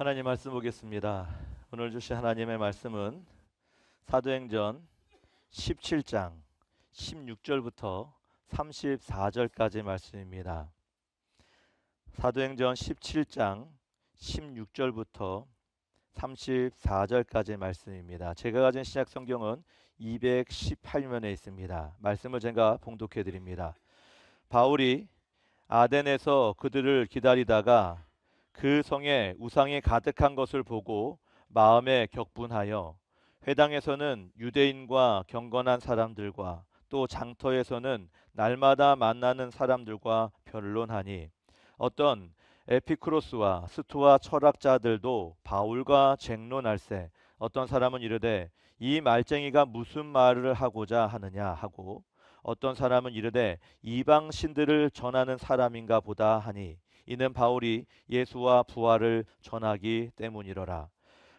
하나님 말씀 보겠습니다. 오늘 주신 하나님의 말씀은 사도행전 17장 16절부터 34절까지 말씀입니다. 사도행전 17장 16절부터 34절까지 말씀입니다. 제가 가진 신약 성경은 218면에 있습니다. 말씀을 제가 봉독해 드립니다. 바울이 아덴에서 그들을 기다리다가 그 성에 우상이 가득한 것을 보고 마음에 격분하여 회당에서는 유대인과 경건한 사람들과 또 장터에서는 날마다 만나는 사람들과 변론하니 어떤 에피크로스와 스토아 철학자들도 바울과 쟁론할세 어떤 사람은 이르되 이 말쟁이가 무슨 말을 하고자 하느냐 하고 어떤 사람은 이르되 이방 신들을 전하는 사람인가 보다 하니 이는 바울이 예수와 부활을 전하기 때문이로라.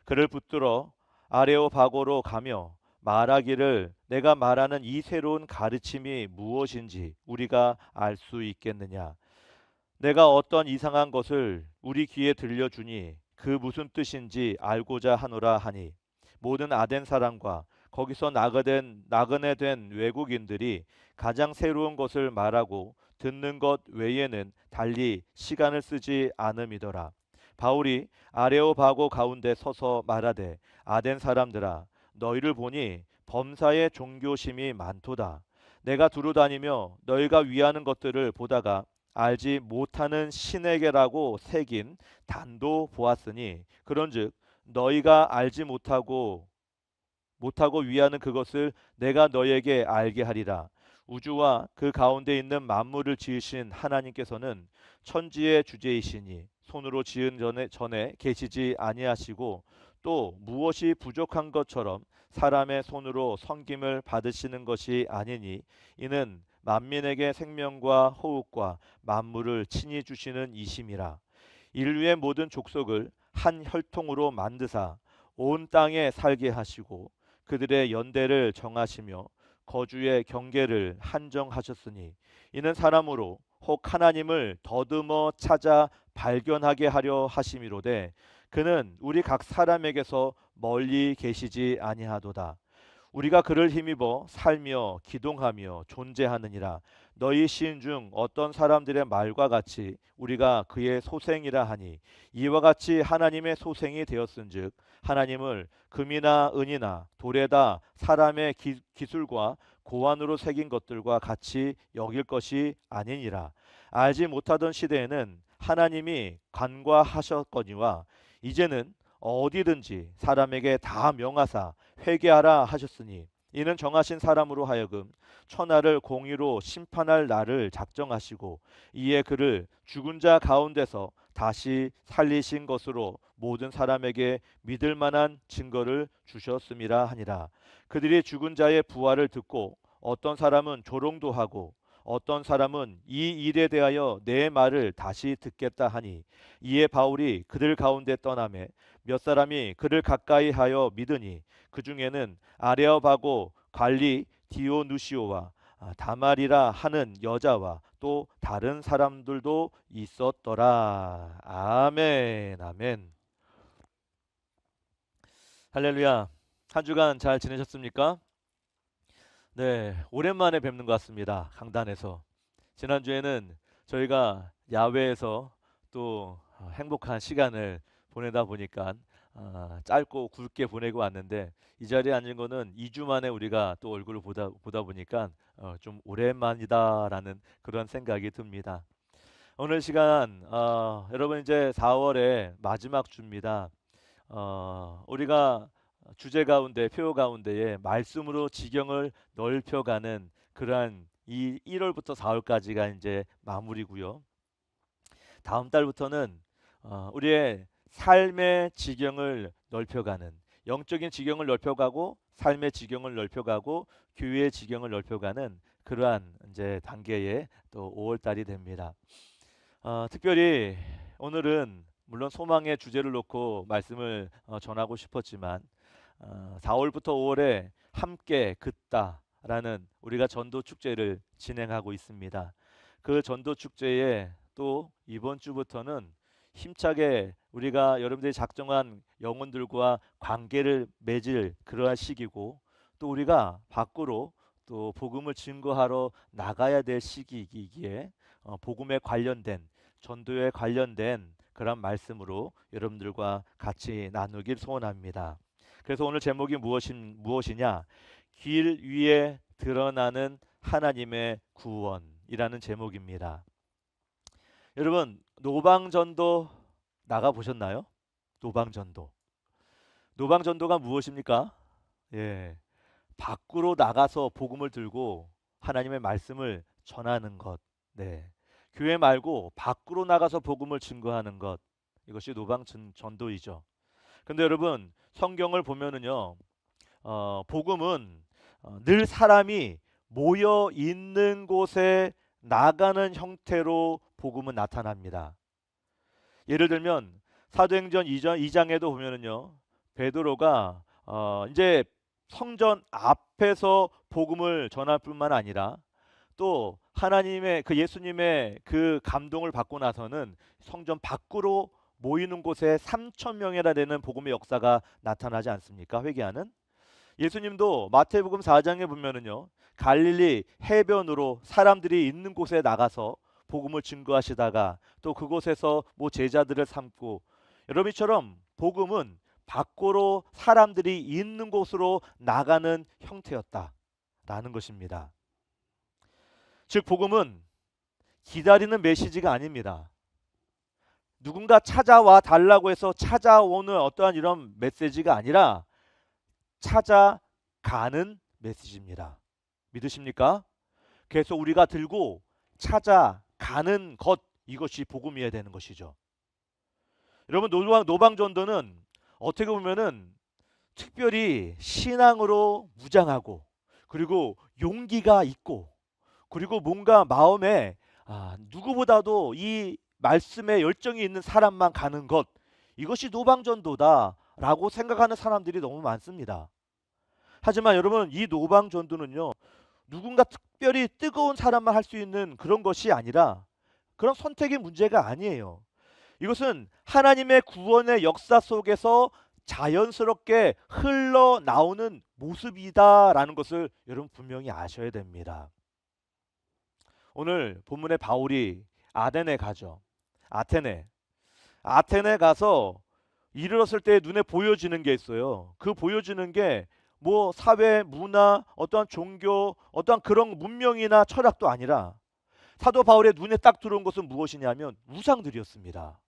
그를 붙들어 아레오바고로 가며 말하기를 내가 말하는 이 새로운 가르침이 무엇인지 우리가 알 수 있겠느냐. 내가 어떤 이상한 것을 우리 귀에 들려주니 그 무슨 뜻인지 알고자 하노라 하니 모든 아덴 사람과 거기서 나그네 된 외국인들이 가장 새로운 것을 말하고 듣는 것 외에는 달리 시간을 쓰지 않음이더라. 바울이 아레오바고 가운데 서서 말하되 아덴 사람들아 너희를 보니 범사에 종교심이 많도다. 내가 두루 다니며 너희가 위하는 것들을 보다가 알지 못하는 신에게라고 새긴 단도 보았으니 그런즉 너희가 알지 못하고 위하는 그것을 내가 너희에게 알게 하리라. 우주와 그 가운데 있는 만물을 지으신 하나님께서는 천지의 주제이시니 손으로 지은 전에 계시지 아니하시고 또 무엇이 부족한 것처럼 사람의 손으로 섬김을 받으시는 것이 아니니 이는 만민에게 생명과 호흡과 만물을 친히 주시는 이심이라. 인류의 모든 족속을 한 혈통으로 만드사 온 땅에 살게 하시고 그들의 연대를 정하시며 거주의 경계를 한정하셨으니 이는 사람으로 혹 하나님을 더듬어 찾아 발견하게 하려 하심이로되 그는 우리 각 사람에게서 멀리 계시지 아니하도다. 우리가 그를 힘입어 살며 기동하며 존재하느니라. 너희 시인 중 어떤 사람들의 말과 같이 우리가 그의 소생이라 하니 이와 같이 하나님의 소생이 되었은즉 하나님을 금이나 은이나 돌에다 사람의 기술과 고안으로 새긴 것들과 같이 여길 것이 아니니라. 알지 못하던 시대에는 하나님이 간과하셨거니와 이제는 어디든지 사람에게 다 명하사 회개하라 하셨으니 이는 정하신 사람으로 하여금 천하를 공의로 심판할 날을 작정하시고 이에 그를 죽은 자 가운데서 다시 살리신 것으로 모든 사람에게 믿을 만한 증거를 주셨음이라 하니라. 그들이 죽은 자의 부활을 듣고 어떤 사람은 조롱도 하고 어떤 사람은 이 일에 대하여 내 말을 다시 듣겠다 하니 이에 바울이 그들 가운데 떠나매 몇 사람이 그를 가까이 하여 믿으니 그 중에는 아레오바고 관리 디오누시오와 다말이라 하는 여자와 또 다른 사람들도 있었더라. 아멘, 아멘. 할렐루야. 한 주간 잘 지내셨습니까? 네, 오랜만에 뵙는 것 같습니다. 강단에서. 지난주에는 저희가 야외에서 또 행복한 시간을 보내다 보니까 짧고 굵게 보내고 왔는데 이 자리에 앉은 거는 2주 만에 우리가 또 얼굴을 보다 보니까 좀 오랜만이다라는 그런 생각이 듭니다. 오늘 시간 여러분 이제 4월의 마지막 주입니다. 우리가 주제 가운데 표 가운데에 말씀으로 지경을 넓혀가는 그러한 이 1월부터 4월까지가 이제 마무리고요. 다음 달부터는 우리의 삶의 지경을 넓혀가는 영적인 지경을 넓혀가고 삶의 지경을 넓혀가고 교회의 지경을 넓혀가는 그러한 이제 단계의 또 5월 달이 됩니다. 특별히 오늘은 물론 소망의 주제를 놓고 말씀을 전하고 싶었지만 4월부터 5월에 함께 긋다라는 우리가 전도 축제를 진행하고 있습니다. 그 전도 축제에 또 이번 주부터는 힘차게 우리가 여러분들이 작정한 영혼들과 관계를 맺을 그러한 시기고 또 우리가 밖으로 또 복음을 증거하러 나가야 될 시기이기에 복음에 관련된 전도에 관련된 그런 말씀으로 여러분들과 같이 나누길 소원합니다. 그래서 오늘 제목이 무엇이냐? 길 위에 드러나는 하나님의 구원이라는 제목입니다. 여러분 노방전도 나가 보셨나요? 노방전도. 노방전도가 무엇입니까? 예. 밖으로 나가서 복음을 들고 하나님의 말씀을 전하는 것. 네. 교회 말고 밖으로 나가서 복음을 증거하는 것. 이것이 노방전도이죠. 근데 여러분 성경을 보면은요. 복음은 늘 사람이 모여 있는 곳에 나가는 형태로 복음은 나타납니다. 예를 들면 사도행전 2장에도 보면은요. 베드로가 이제 성전 앞에서 복음을 전할 뿐만 아니라 또 하나님의 그 예수님의 그 감동을 받고 나서는 성전 밖으로 모이는 곳에 3천 명이나 되는 복음의 역사가 나타나지 않습니까? 회개하는 예수님도 마태복음 4장에 보면은요. 갈릴리 해변으로 사람들이 있는 곳에 나가서 복음을 증거하시다가 또 그곳에서 뭐 제자들을 삼고 여러분처럼 복음은 밖으로 사람들이 있는 곳으로 나가는 형태였다라는 것입니다. 즉 복음은 기다리는 메시지가 아닙니다. 누군가 찾아와 달라고 해서 찾아오는 어떠한 이런 메시지가 아니라 찾아가는 메시지입니다. 믿으십니까? 그래서 우리가 들고 찾아가는 것 이것이 복음이어야 되는 것이죠. 여러분 노방전도는 어떻게 보면은 특별히 신앙으로 무장하고 그리고 용기가 있고 그리고 뭔가 마음에 누구보다도 이 말씀에 열정이 있는 사람만 가는 것 이것이 노방전도다라고 생각하는 사람들이 너무 많습니다. 하지만 여러분 이 노방전도는요 누군가 특별히 뜨거운 사람만 할 수 있는 그런 것이 아니라 그런 선택의 문제가 아니에요. 이것은 하나님의 구원의 역사 속에서 자연스럽게 흘러나오는 모습이다라는 것을 여러분 분명히 아셔야 됩니다. 오늘 본문의 바울이 아테네 가죠. 아테네 가서 이르렀을 때 눈에 보여지는 게 있어요. 그 보여지는 게 뭐 사회, 문화, 어떠한 종교, 어떠한 그런 문명이나 철학도 아니라 사도 바울의 눈에 딱 들어온 것은 무엇이냐면 우상들이었습니다.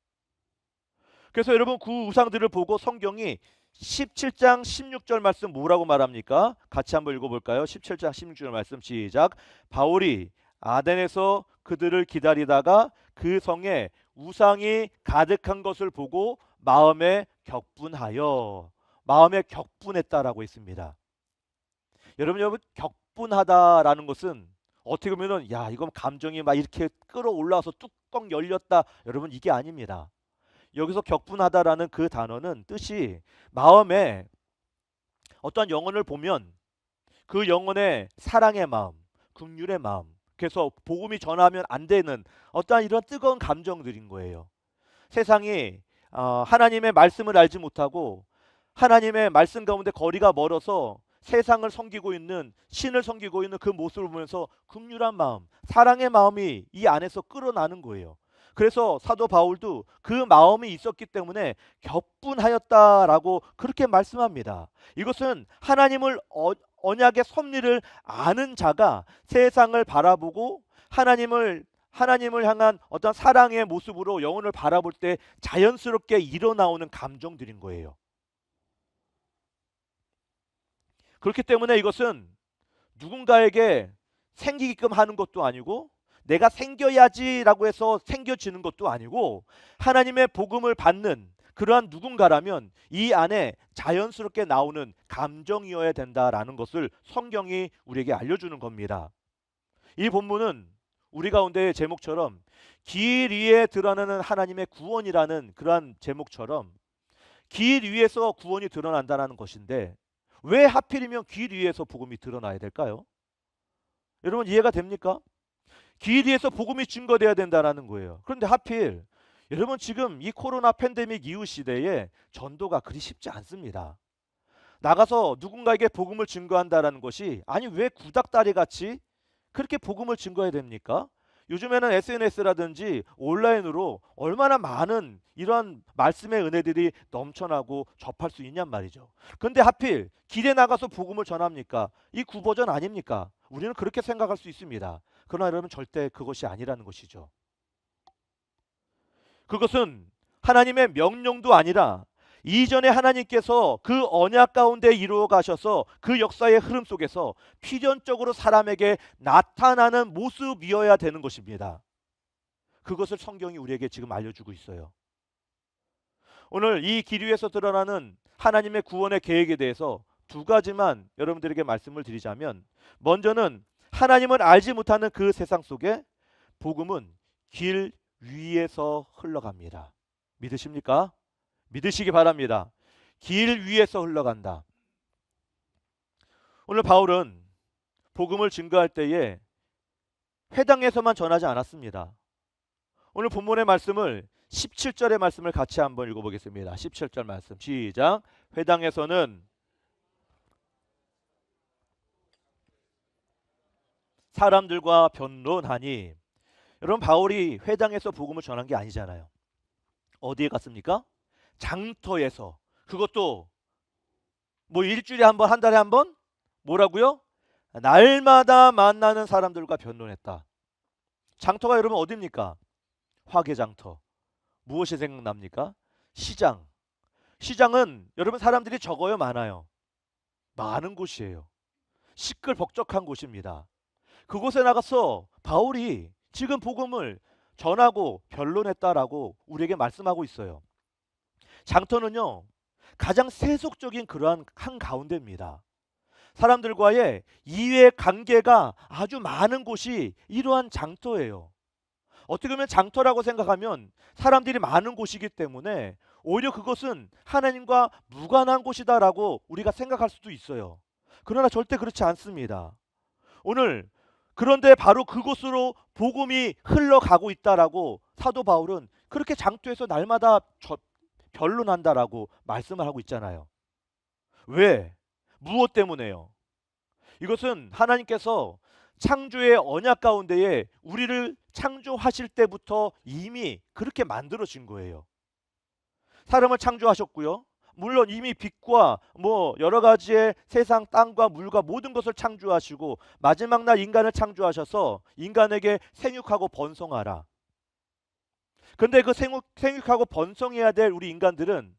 그래서 여러분 그 우상들을 보고 성경이 17장 16절 말씀 뭐라고 말합니까? 같이 한번 읽어볼까요? 17장 16절 말씀 시작. 바울이 아덴에서 그들을 기다리다가 그 성에 우상이 가득한 것을 보고 마음에 격분했다라고 했습니다. 여러분 격분하다라는 것은 어떻게 보면은 야 이건 감정이 막 이렇게 끌어올라서 뚜껑 열렸다 여러분 이게 아닙니다. 여기서 격분하다라는 그 단어는 뜻이 마음에 어떤 영혼을 보면 그 영혼의 사랑의 마음, 긍휼의 마음, 그래서 복음이 전하면 안 되는 어떠한 이런 뜨거운 감정들인 거예요. 세상이 하나님의 말씀을 알지 못하고 하나님의 말씀 가운데 거리가 멀어서 세상을 섬기고 있는 신을 섬기고 있는 그 모습을 보면서 긍휼한 마음, 사랑의 마음이 이 안에서 끌어나는 거예요. 그래서 사도 바울도 그 마음이 있었기 때문에 격분하였다라고 그렇게 말씀합니다. 이것은 하나님을 언약의 섭리를 아는 자가 세상을 바라보고 하나님을 향한 어떤 사랑의 모습으로 영혼을 바라볼 때 자연스럽게 일어나오는 감정들인 거예요. 그렇기 때문에 이것은 누군가에게 생기게끔 하는 것도 아니고 내가 생겨야지라고 해서 생겨지는 것도 아니고 하나님의 복음을 받는 그러한 누군가라면 이 안에 자연스럽게 나오는 감정이어야 된다라는 것을 성경이 우리에게 알려주는 겁니다. 이 본문은 우리 가운데의 제목처럼 길 위에 드러나는 하나님의 구원이라는 그러한 제목처럼 길 위에서 구원이 드러난다는 것인데 왜 하필이면 길 위에서 복음이 드러나야 될까요? 여러분 이해가 됩니까? 길 위에서 복음이 증거돼야 된다는 거예요. 그런데 하필 여러분 지금 이 코로나 팬데믹 이후 시대에 전도가 그리 쉽지 않습니다. 나가서 누군가에게 복음을 증거한다라는 것이 아니 왜 구닥다리 같이 그렇게 복음을 증거해야 됩니까? 요즘에는 SNS라든지 온라인으로 얼마나 많은 이러한 말씀의 은혜들이 넘쳐나고 접할 수 있냔 말이죠. 근데 하필 길에 나가서 복음을 전합니까? 이 구버전 아닙니까? 우리는 그렇게 생각할 수 있습니다. 그러나 여러분 절대 그것이 아니라는 것이죠. 그것은 하나님의 명령도 아니라 이전에 하나님께서 그 언약 가운데 이루어 가셔서 그 역사의 흐름 속에서 필연적으로 사람에게 나타나는 모습이어야 되는 것입니다. 그것을 성경이 우리에게 지금 알려주고 있어요. 오늘 이 길 위에서 드러나는 하나님의 구원의 계획에 대해서 두 가지만 여러분들에게 말씀을 드리자면, 먼저는 하나님을 알지 못하는 그 세상 속에 복음은 길 위에서 흘러갑니다. 믿으십니까? 믿으시기 바랍니다. 길 위에서 흘러간다. 오늘 바울은 복음을 증거할 때에 회당에서만 전하지 않았습니다. 오늘 본문의 말씀을 17절의 말씀을 같이 한번 읽어보겠습니다. 17절 말씀 시작. 회당에서는 사람들과 변론하니. 여러분 바울이 회당에서 복음을 전한 게 아니잖아요. 어디에 갔습니까? 장터에서. 그것도 뭐 일주일에 한 번, 한 달에 한 번? 뭐라고요? 날마다 만나는 사람들과 변론했다. 장터가 여러분 어디입니까? 화개장터. 무엇이 생각납니까? 시장. 시장은 여러분 사람들이 적어요, 많아요? 많은 곳이에요. 시끌벅적한 곳입니다. 그곳에 나가서 바울이 지금 복음을 전하고 변론했다라고 우리에게 말씀하고 있어요. 장터는요, 가장 세속적인 그러한 한 가운데입니다. 사람들과의 이해 관계가 아주 많은 곳이 이러한 장터예요. 어떻게 보면 장터라고 생각하면 사람들이 많은 곳이기 때문에 오히려 그것은 하나님과 무관한 곳이다라고 우리가 생각할 수도 있어요. 그러나 절대 그렇지 않습니다. 오늘 그런데 바로 그곳으로 복음이 흘러가고 있다라고 사도 바울은 그렇게 장터에서 날마다 변론한다라고 말씀을 하고 있잖아요. 왜? 무엇 때문에요? 이것은 하나님께서 창조의 언약 가운데에 우리를 창조하실 때부터 이미 그렇게 만들어진 거예요. 사람을 창조하셨고요. 물론 이미 빛과 뭐 여러 가지의 세상 땅과 물과 모든 것을 창조하시고 마지막 날 인간을 창조하셔서 인간에게 생육하고 번성하라. 근데 그 생육하고 번성해야 될 우리 인간들은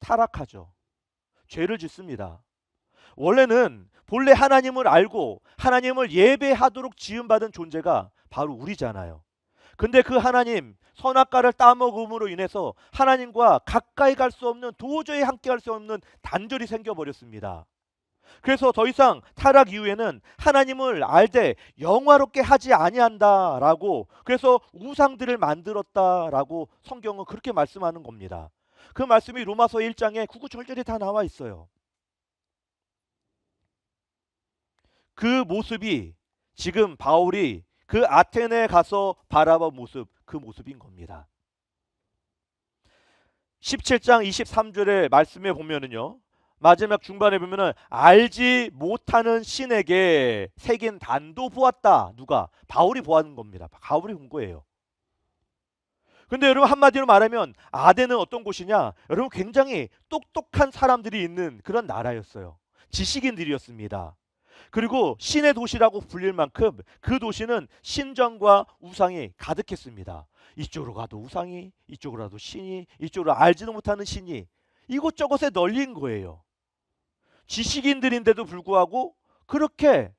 타락하죠. 죄를 짓습니다. 원래는 본래 하나님을 알고 하나님을 예배하도록 지음받은 존재가 바로 우리잖아요. 근데 그 하나님 선악과를 따먹음으로 인해서 하나님과 가까이 갈 수 없는, 도저히 함께 할 수 없는 단절이 생겨버렸습니다. 그래서 더 이상 타락 이후에는 하나님을 알되 영화롭게 하지 아니한다라고, 그래서 우상들을 만들었다라고 성경은 그렇게 말씀하는 겁니다. 그 말씀이 로마서 1장에 구구절절히 다 나와 있어요. 그 모습이 지금 바울이 그 아테네에 가서 바라본 모습, 그 모습인 겁니다. 17장 23절의 말씀에 보면은요, 마지막 중반에 보면은 알지 못하는 신에게 새긴 단도 보았다. 누가? 바울이 보았는 겁니다. 바울이 본 거예요. 근데 여러분 한마디로 말하면 아덴은 어떤 곳이냐? 여러분 굉장히 똑똑한 사람들이 있는 그런 나라였어요. 지식인들이었습니다. 그리고 신의 도시라고 불릴 만큼 그 도시는 신전과 우상이 가득했습니다. 이쪽으로 가도 우상이, 이쪽으로 가도 신이, 이쪽으로 알지도 못하는 신이 이곳저곳에 널린 거예요. 지식인들인데도 불구하고 그렇게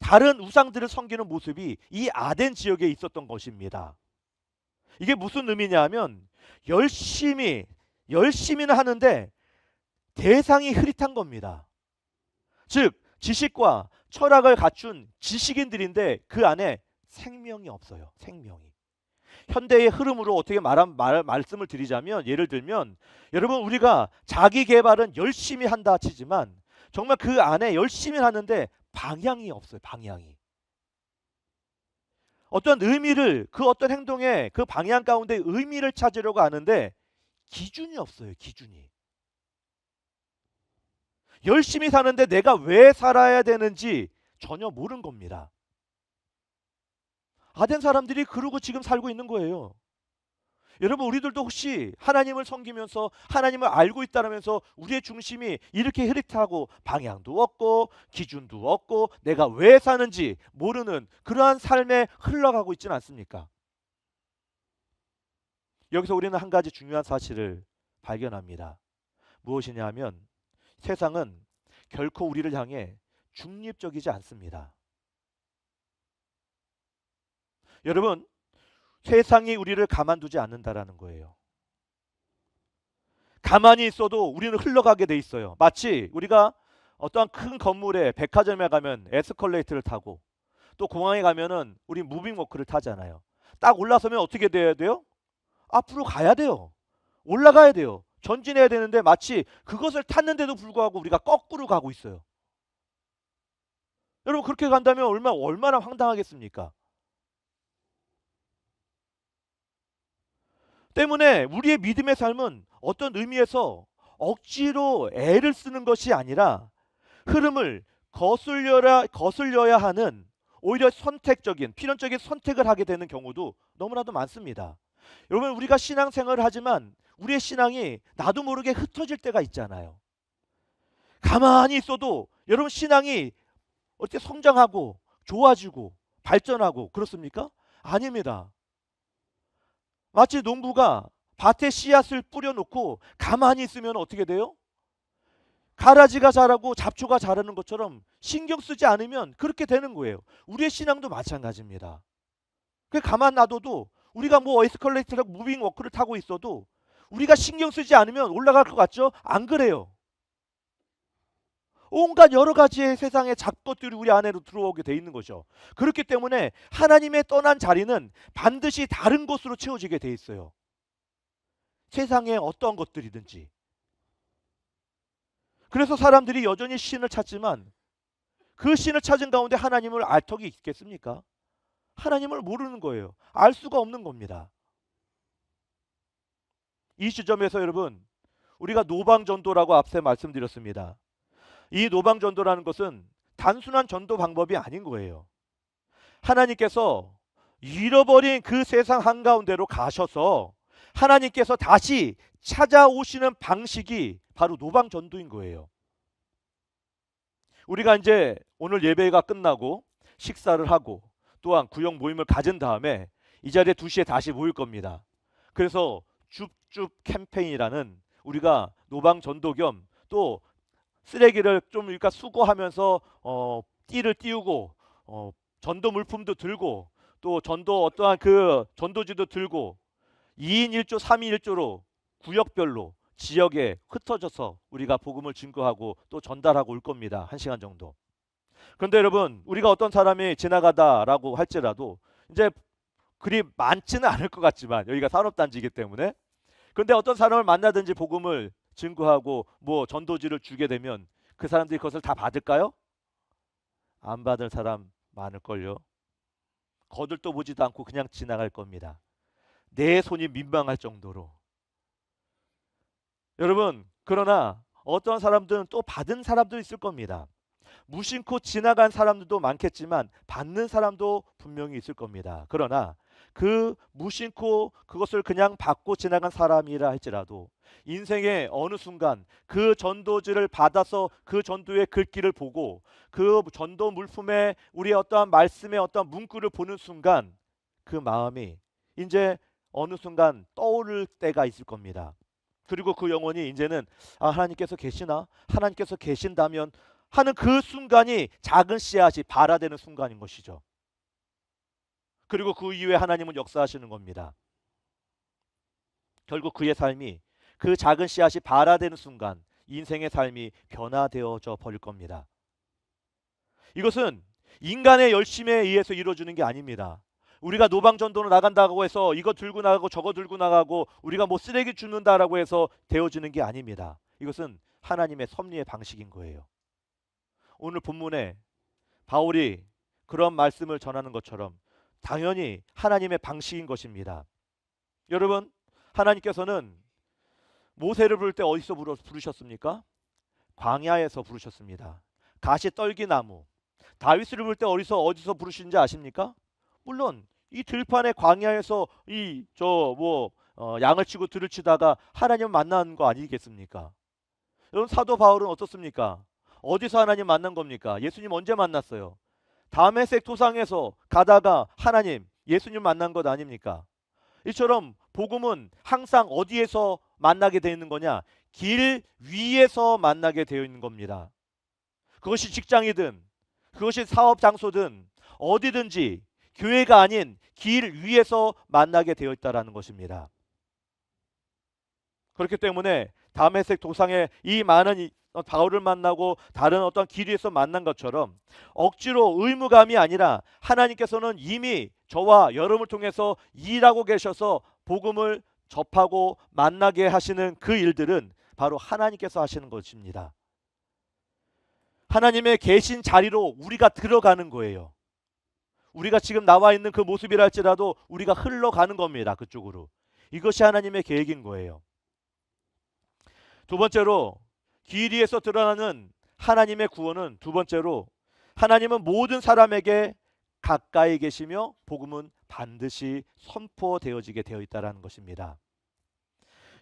다른 우상들을 섬기는 모습이 이 아덴 지역에 있었던 것입니다. 이게 무슨 의미냐 하면 열심히는 하는데 대상이 흐릿한 겁니다. 즉 지식과 철학을 갖춘 지식인들인데 그 안에 생명이 없어요. 생명이. 현대의 흐름으로 어떻게 말씀을 드리자면, 예를 들면 여러분 우리가 자기 개발은 열심히 한다 치지만 정말 그 안에 열심히 하는데 방향이 없어요. 방향이. 어떤 의미를 그 어떤 행동의 그 방향 가운데 의미를 찾으려고 하는데 기준이 없어요. 기준이. 열심히 사는데 내가 왜 살아야 되는지 전혀 모르는 겁니다. 아덴 사람들이 그러고 지금 살고 있는 거예요. 여러분 우리들도 혹시 하나님을 섬기면서 하나님을 알고 있다면서 우리의 중심이 이렇게 흐릿하고 방향도 없고 기준도 없고 내가 왜 사는지 모르는 그러한 삶에 흘러가고 있지는 않습니까? 여기서 우리는 한 가지 중요한 사실을 발견합니다. 무엇이냐 하면 세상은 결코 우리를 향해 중립적이지 않습니다. 여러분 세상이 우리를 가만두지 않는다라는 거예요. 가만히 있어도 우리는 흘러가게 돼 있어요. 마치 우리가 어떠한 큰 건물에 백화점에 가면 에스컬레이터를 타고 또 공항에 가면은 우리 무빙 워크를 타잖아요. 딱 올라서면 어떻게 돼야 돼요? 앞으로 가야 돼요. 올라가야 돼요. 전진해야 되는데 마치 그것을 탔는데도 불구하고 우리가 거꾸로 가고 있어요. 여러분 그렇게 간다면 얼마나 황당하겠습니까? 때문에 우리의 믿음의 삶은 어떤 의미에서 억지로 애를 쓰는 것이 아니라 흐름을 거슬려야 하는 오히려 선택적인 필연적인 선택을 하게 되는 경우도 너무나도 많습니다. 여러분 우리가 신앙생활을 하지만 우리의 신앙이 나도 모르게 흩어질 때가 있잖아요. 가만히 있어도 여러분 신앙이 어떻게 성장하고 좋아지고 발전하고 그렇습니까? 아닙니다. 마치 농부가 밭에 씨앗을 뿌려놓고 가만히 있으면 어떻게 돼요? 가라지가 자라고 잡초가 자라는 것처럼 신경 쓰지 않으면 그렇게 되는 거예요. 우리의 신앙도 마찬가지입니다. 그 가만 놔둬도 우리가 뭐 에스컬레이터라고 무빙 워크를 타고 있어도 우리가 신경 쓰지 않으면 올라갈 것 같죠? 안 그래요. 온갖 여러 가지의 세상의 잡것들이 우리 안으로 들어오게 돼 있는 거죠. 그렇기 때문에 하나님의 떠난 자리는 반드시 다른 곳으로 채워지게 돼 있어요. 세상의 어떤 것들이든지. 그래서 사람들이 여전히 신을 찾지만 그 신을 찾은 가운데 하나님을 알 턱이 있겠습니까? 하나님을 모르는 거예요. 알 수가 없는 겁니다. 이 시점에서 여러분 우리가 노방전도라고 앞서 말씀드렸습니다. 이 노방전도라는 것은 단순한 전도 방법이 아닌 거예요. 하나님께서 잃어버린 그 세상 한가운데로 가셔서 하나님께서 다시 찾아오시는 방식이 바로 노방전도인 거예요. 우리가 이제 오늘 예배가 끝나고 식사를 하고 또한 구역 모임을 가진 다음에 이 자리에 2시에 다시 모일 겁니다. 그래서 줍줍 캠페인이라는 우리가 노방전도 겸 또 쓰레기를 좀 그러니까 수거하면서 띠를 띄우고 전도 물품도 들고 또 전도 어떠한 그 전도지도 들고 2인 1조, 3인 1조로 구역별로 지역에 흩어져서 우리가 복음을 증거하고 또 전달하고 올 겁니다. 1시간 정도. 그런데 여러분, 우리가 어떤 사람이 지나가다라고 할지라도 이제 그리 많지는 않을 것 같지만 여기가 산업단지이기 때문에 그런데 어떤 사람을 만나든지 복음을 증거하고 뭐 전도지를 주게 되면 그 사람들이 그것을 다 받을까요? 안 받을 사람 많을걸요. 거들떠 보지도 않고 그냥 지나갈 겁니다. 내 손이 민망할 정도로. 여러분, 그러나 어떤 사람들은 또 받은 사람도 있을 겁니다. 무심코 지나간 사람들도 많겠지만 받는 사람도 분명히 있을 겁니다. 그러나 그 무심코 그것을 그냥 받고 지나간 사람이라 할지라도 인생의 어느 순간 그 전도지를 받아서 그 전도의 글귀를 보고 그 전도 물품에 우리의 어떠한 말씀의 어떠한 문구를 보는 순간 그 마음이 이제 어느 순간 떠오를 때가 있을 겁니다. 그리고 그 영혼이 이제는 하나님께서 계시나? 하나님께서 계신다면 하는 그 순간이 작은 씨앗이 발화되는 순간인 것이죠. 그리고 그 이후에 하나님은 역사하시는 겁니다. 결국 그의 삶이 그 작은 씨앗이 발화되는 순간 인생의 삶이 변화되어져 버릴 겁니다. 이것은 인간의 열심에 의해서 이루어지는 게 아닙니다. 우리가 노방전도로 나간다고 해서 이거 들고 나가고 저거 들고 나가고 우리가 뭐 쓰레기 줍는다라고 해서 되어지는 게 아닙니다. 이것은 하나님의 섭리의 방식인 거예요. 오늘 본문에 바울이 그런 말씀을 전하는 것처럼 당연히 하나님의 방식인 것입니다. 여러분, 하나님께서는 모세를 부를 때 어디서 부르셨습니까? 광야에서 부르셨습니다. 가시 떨기나무. 다윗을 부를 때 어디서 부르신지 아십니까? 물론 이 들판의 광야에서 양을 치고 들을 치다가 하나님 만난 거 아니겠습니까? 여러분, 사도 바울은 어떻습니까? 어디서 하나님 만난 겁니까? 예수님 언제 만났어요? 다메섹 도상에서 가다가 하나님, 예수님 만난 것 아닙니까? 이처럼 복음은 항상 어디에서 만나게 되어 있는 거냐? 길 위에서 만나게 되어 있는 겁니다. 그것이 직장이든 그것이 사업 장소든 어디든지 교회가 아닌 길 위에서 만나게 되어 있다라는 것입니다. 그렇기 때문에 다메섹 도상에 이 많은 바울을 만나고 다른 어떤 길 위에서 만난 것처럼 억지로 의무감이 아니라 하나님께서는 이미 저와 여러분을 통해서 일하고 계셔서 복음을 접하고 만나게 하시는 그 일들은 바로 하나님께서 하시는 것입니다. 하나님의 계신 자리로 우리가 들어가는 거예요. 우리가 지금 나와 있는 그 모습이랄지라도 우리가 흘러가는 겁니다. 그쪽으로. 이것이 하나님의 계획인 거예요. 두 번째로, 길 위에서 드러나는 하나님의 구원은, 두 번째로, 하나님은 모든 사람에게 가까이 계시며 복음은 반드시 선포되어지게 되어 있다는 것입니다.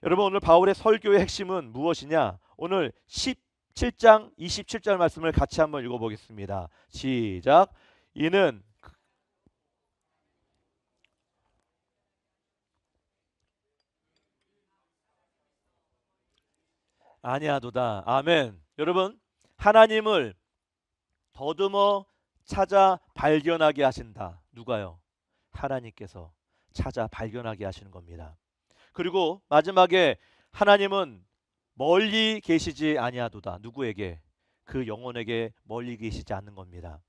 여러분, 오늘 바울의 설교의 핵심은 무엇이냐? 오늘 17장 27절 말씀을 같이 한번 읽어보겠습니다. 시작. 이는 아니하도다. 아멘. 여러분, 하나님을 더듬어 찾아 발견하게 하신다. 누가요? 하나님께서 찾아 발견하게 하시는 겁니다. 그리고 마지막에 하나님은 멀리 계시지 아니하도다. 누구에게? 그 영혼에게 멀리 계시지 않는 겁니다.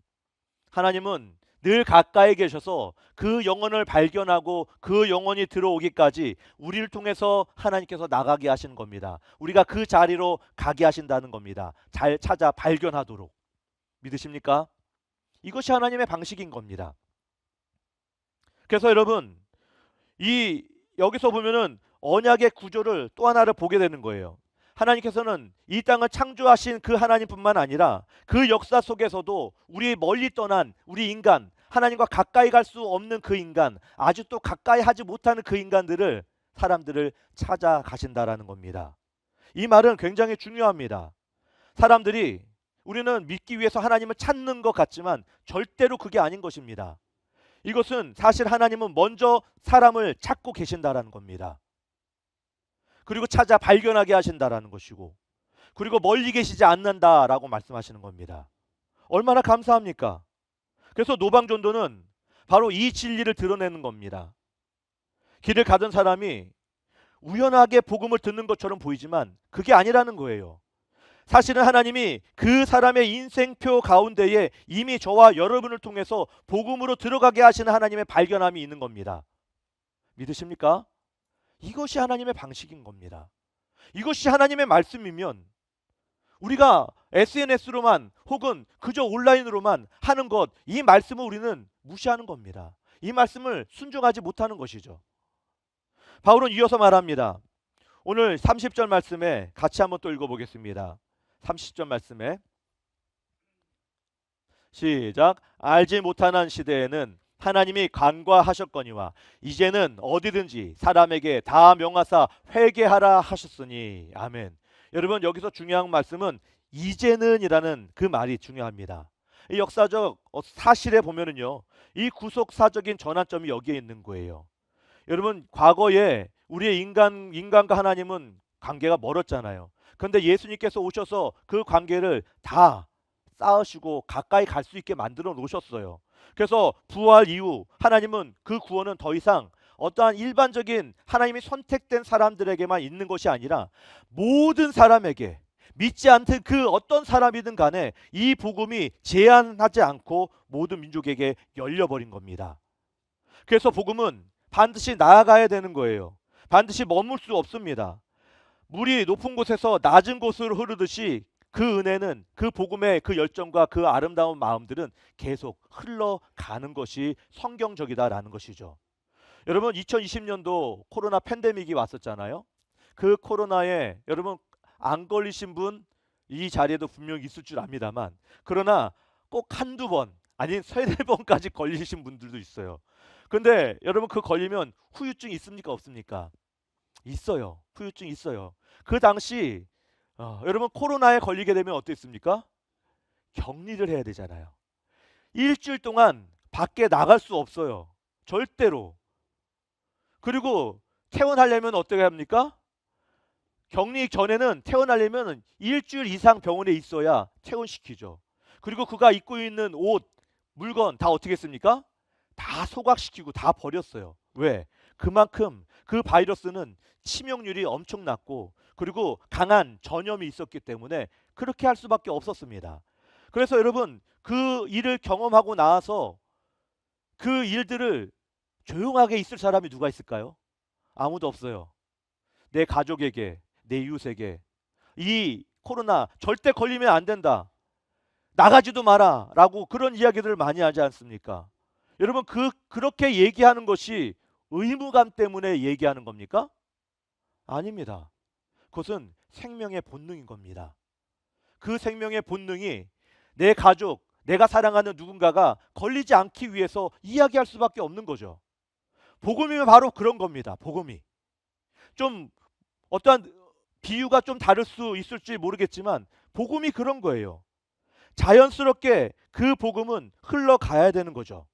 하나님은 늘 가까이 계셔서 그 영혼을 발견하고 그 영혼이 들어오기까지 우리를 통해서 하나님께서 나가게 하시는 겁니다. 우리가 그 자리로 가게 하신다는 겁니다. 잘 찾아 발견하도록. 믿으십니까? 이것이 하나님의 방식인 겁니다. 그래서 여러분, 여기서 보면은 언약의 구조를 또 하나를 보게 되는 거예요. 하나님께서는 이 땅을 창조하신 그 하나님뿐만 아니라 그 역사 속에서도 우리 멀리 떠난 우리 인간, 하나님과 가까이 갈 수 없는 그 인간, 아주 또 가까이 하지 못하는 그 사람들을 찾아가신다라는 겁니다. 이 말은 굉장히 중요합니다. 사람들이 우리는 믿기 위해서 하나님을 찾는 것 같지만 절대로 그게 아닌 것입니다. 이것은 사실 하나님은 먼저 사람을 찾고 계신다라는 겁니다. 그리고 찾아 발견하게 하신다라는 것이고, 그리고 멀리 계시지 않는다라고 말씀하시는 겁니다. 얼마나 감사합니까? 그래서 노방전도는 바로 이 진리를 드러내는 겁니다. 길을 가던 사람이 우연하게 복음을 듣는 것처럼 보이지만 그게 아니라는 거예요. 사실은 하나님이 그 사람의 인생표 가운데에 이미 저와 여러분을 통해서 복음으로 들어가게 하시는 하나님의 발견함이 있는 겁니다. 믿으십니까? 이것이 하나님의 방식인 겁니다. 이것이 하나님의 말씀이면 우리가 SNS로만 혹은 그저 온라인으로만 하는 것, 이 말씀을 우리는 무시하는 겁니다. 이 말씀을 순종하지 못하는 것이죠. 바울은 이어서 말합니다. 오늘 30절 말씀에 같이 한번 또 읽어보겠습니다. 30절 말씀에 시작. 알지 못하는 시대에는 하나님이 간과하셨거니와 이제는 어디든지 사람에게 다 명하사 회개하라 하셨으니. 아멘. 여러분, 여기서 중요한 말씀은 이제는이라는 그 말이 중요합니다. 이 역사적 사실에 보면은요, 이 구속사적인 전환점이 여기에 있는 거예요. 여러분, 과거에 우리의 인간과 하나님은 관계가 멀었잖아요. 그런데 예수님께서 오셔서 그 관계를 다 쌓으시고 가까이 갈 수 있게 만들어 놓으셨어요. 그래서 부활 이후 하나님은 그 구원은 더 이상 어떠한 일반적인 하나님이 선택된 사람들에게만 있는 것이 아니라 모든 사람에게, 믿지 않든 그 어떤 사람이든 간에 이 복음이 제한하지 않고 모든 민족에게 열려버린 겁니다. 그래서 복음은 반드시 나아가야 되는 거예요. 반드시 머물 수 없습니다. 물이 높은 곳에서 낮은 곳으로 흐르듯이 그 은혜는, 그 복음의 그 열정과 그 아름다운 마음들은 계속 흘러가는 것이 성경적이다라는 것이죠. 여러분 2020년도 코로나 팬데믹이 왔었잖아요. 그 코로나에 여러분 안 걸리신 분 이 자리에도 분명히 있을 줄 압니다만, 그러나 꼭 한두 번 아닌 세네 번까지 걸리신 분들도 있어요. 근데 여러분 그 걸리면 후유증 있습니까 없습니까? 있어요. 후유증 있어요. 그 당시 여러분 코로나에 걸리게 되면 어땠습니까? 격리를 해야 되잖아요. 일주일 동안 밖에 나갈 수 없어요. 절대로. 그리고 퇴원하려면 어떻게 합니까? 격리 전에는 퇴원하려면 일주일 이상 병원에 있어야 퇴원시키죠. 그리고 그가 입고 있는 옷, 물건 다 어떻게 했습니까? 다 소각시키고 다 버렸어요. 왜? 그만큼 그 바이러스는 치명률이 엄청 낮고 그리고 강한 전염이 있었기 때문에 그렇게 할 수밖에 없었습니다. 그래서 여러분 그 일을 경험하고 나서 그 일들을 조용하게 있을 사람이 누가 있을까요? 아무도 없어요. 내 가족에게, 내 이웃에게 이 코로나 절대 걸리면 안 된다. 나가지도 마라. 라고 그런 이야기들을 많이 하지 않습니까? 여러분 그렇게 얘기하는 것이 의무감 때문에 얘기하는 겁니까? 아닙니다. 그것은 생명의 본능인 겁니다. 그 생명의 본능이 내 가족, 내가 사랑하는 누군가가 걸리지 않기 위해서 이야기할 수밖에 없는 거죠. 복음이면 바로 그런 겁니다. 복음이. 좀 어떠한 비유가 좀 다를 수 있을지 모르겠지만 복음이 그런 거예요. 자연스럽게 그 복음은 흘러가야 되는 거죠.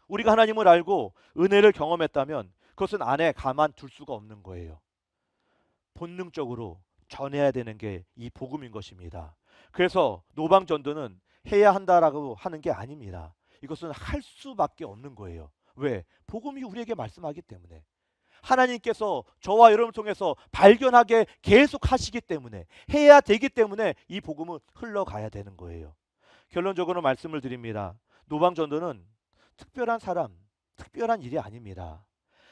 우리가 하나님을 알고 은혜를 경험했다면 그것은 안에 가만둘 수가 없는 거예요. 본능적으로 전해야 되는 게 이 복음인 것입니다. 그래서 노방전도는 해야 한다라고 하는 게 아닙니다. 이것은 할 수밖에 없는 거예요. 왜? 복음이 우리에게 말씀하기 때문에. 하나님께서 저와 여러분 통해서 발견하게 계속 하시기 때문에, 해야 되기 때문에 이 복음은 흘러가야 되는 거예요. 결론적으로 말씀을 드립니다. 노방전도는 특별한 사람, 특별한 일이 아닙니다.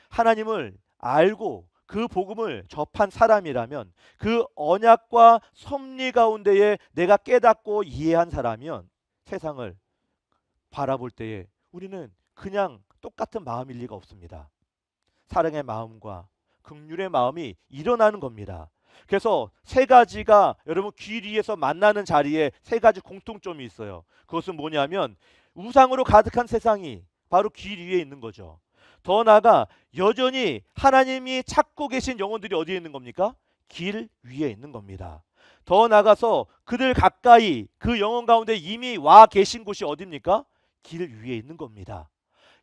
하나님을 알고 그 복음을 접한 사람이라면, 그 언약과 섭리 가운데에 내가 깨닫고 이해한 사람이면 세상을 바라볼 때에 우리는 그냥 똑같은 마음일 리가 없습니다. 사랑의 마음과 긍휼의 마음이 일어나는 겁니다. 그래서 세 가지가 여러분 길 위에서 만나는 자리에 세 가지 공통점이 있어요. 그것은 뭐냐면 우상으로 가득한 세상이 바로 길 위에 있는 거죠. 더 나아가 여전히 하나님이 찾고 계신 영혼들이 어디에 있는 겁니까? 길 위에 있는 겁니다. 더 나아가서 그들 가까이 그 영혼 가운데 이미 와 계신 곳이 어디입니까? 길 위에 있는 겁니다.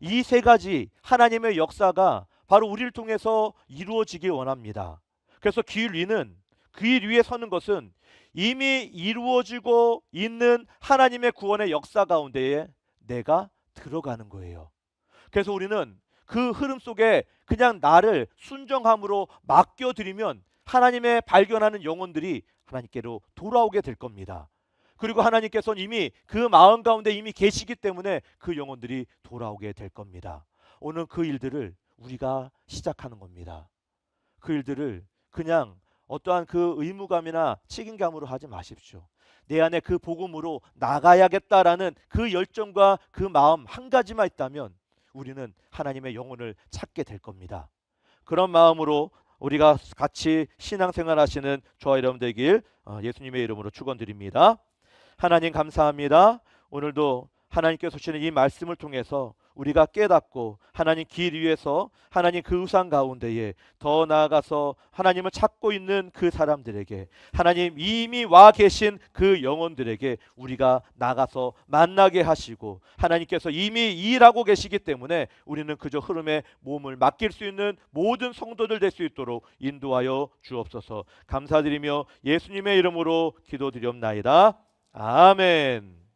이 세 가지 하나님의 역사가 바로 우리를 통해서 이루어지길 원합니다. 그래서 길 위에 서는 것은 이미 이루어지고 있는 하나님의 구원의 역사 가운데에 내가 들어가는 거예요. 그래서 우리는 그 흐름 속에 그냥 나를 순정함으로 맡겨드리면 하나님의 발견하는 영혼들이 하나님께로 돌아오게 될 겁니다. 그리고 하나님께서는 이미 그 마음 가운데 이미 계시기 때문에 그 영혼들이 돌아오게 될 겁니다. 오늘 그 일들을 우리가 시작하는 겁니다. 그 일들을 그냥 어떠한 그 의무감이나 책임감으로 하지 마십시오. 내 안에 그 복음으로 나가야겠다라는 그 열정과 그 마음 한 가지만 있다면 우리는 하나님의 영혼을 찾게 될 겁니다. 그런 마음으로 우리가 같이 신앙생활 하시는 저와 여러분 되길 예수님의 이름으로 축원드립니다. 하나님 감사합니다. 오늘도 하나님께서 주시는 이 말씀을 통해서 우리가 깨닫고 하나님 길 위에서 하나님 그 우상 가운데에 더 나아가서 하나님을 찾고 있는 그 사람들에게 하나님 이미 와 계신 그 영혼들에게 우리가 나가서 만나게 하시고 하나님께서 이미 일하고 계시기 때문에 우리는 그저 흐름에 몸을 맡길 수 있는 모든 성도들 될 수 있도록 인도하여 주옵소서. 감사드리며 예수님의 이름으로 기도드리옵나이다. 아멘.